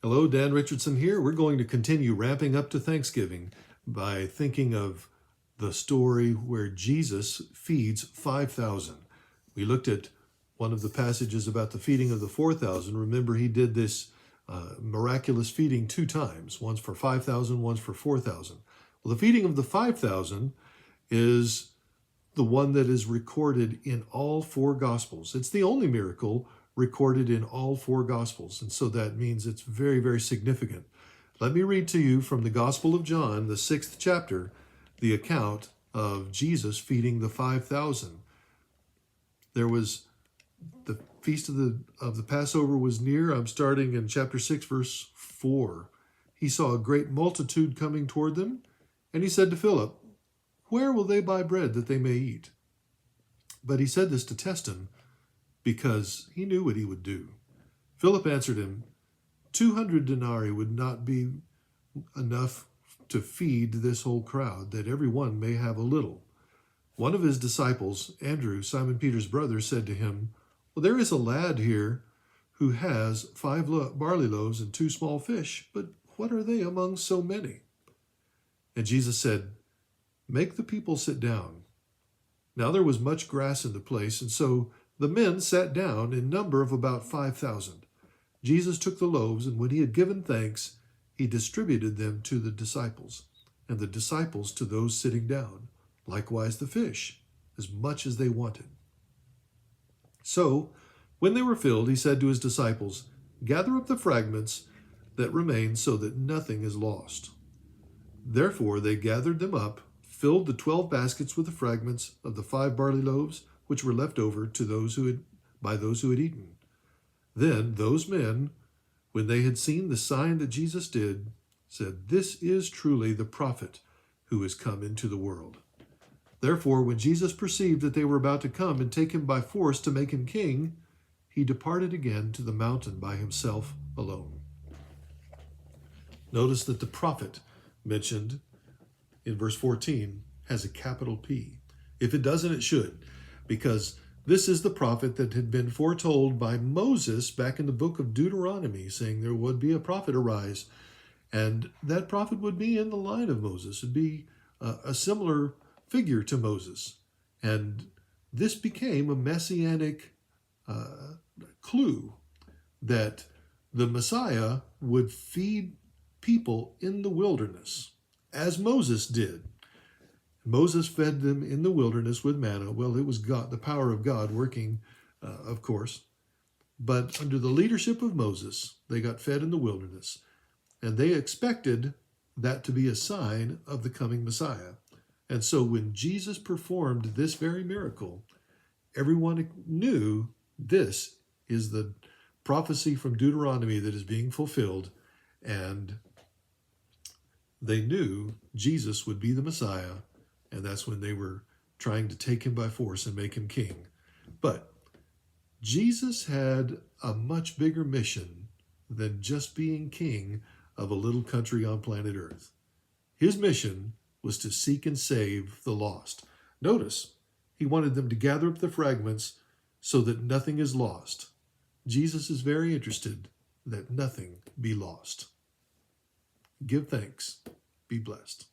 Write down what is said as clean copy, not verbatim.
Hello, Dan Richardson here. We're going to continue ramping up to Thanksgiving by thinking of the story where Jesus feeds 5,000. We looked at one of the passages about the feeding of the 4,000. Remember, he did this miraculous feeding two times, once for 5,000, once for 4,000. Well, the feeding of the 5,000 is the one that is recorded in all four Gospels. It's the only miracle recorded in all four Gospels, and so that means it's very, very significant. Let me read to you from the Gospel of John, the 6th chapter, the account of Jesus feeding the 5,000. There was the feast of the Passover was near. I'm starting in chapter 6, verse 4. He saw a great multitude coming toward them, and he said to Philip, "Where will they buy bread that they may eat?" But he said this to test him, because he knew what he would do. Philip answered him, 200 denarii would not be enough to feed this whole crowd, that every one may have a little. One of his disciples, Andrew, Simon Peter's brother, said to him, "Well, there is a lad here who has 5 barley loaves and 2 small fish, but what are they among so many?" And Jesus said, "Make the people sit down." Now there was much grass in the place, and so the men sat down in number of about 5,000. Jesus took the loaves, and when he had given thanks, he distributed them to the disciples, and the disciples to those sitting down, likewise the fish, as much as they wanted. So, when they were filled, he said to his disciples, "Gather up the fragments that remain so that nothing is lost." Therefore they gathered them up, filled the 12 baskets with the fragments of the 5 barley loaves, which were left over by those who had eaten. Then those men, when they had seen the sign that Jesus did, said, "This is truly the prophet who is come into the world." Therefore, when Jesus perceived that they were about to come and take him by force to make him king, he departed again to the mountain by himself alone. Notice that the prophet mentioned in verse 14 has a capital P. If it doesn't, it should, because this is the prophet that had been foretold by Moses back in the book of Deuteronomy, saying there would be a prophet arise, and that prophet would be in the line of Moses, would be a similar figure to Moses. And this became a messianic clue that the Messiah would feed people in the wilderness, as Moses did. Moses fed them in the wilderness with manna. Well, it was God, the power of God working, of course. But under the leadership of Moses, they got fed in the wilderness. And they expected that to be a sign of the coming Messiah. And so when Jesus performed this very miracle, everyone knew this is the prophecy from Deuteronomy that is being fulfilled. And they knew Jesus would be the Messiah. And that's when they were trying to take him by force and make him king. But Jesus had a much bigger mission than just being king of a little country on planet Earth. His mission was to seek and save the lost. Notice, he wanted them to gather up the fragments so that nothing is lost. Jesus is very interested that nothing be lost. Give thanks. Be blessed.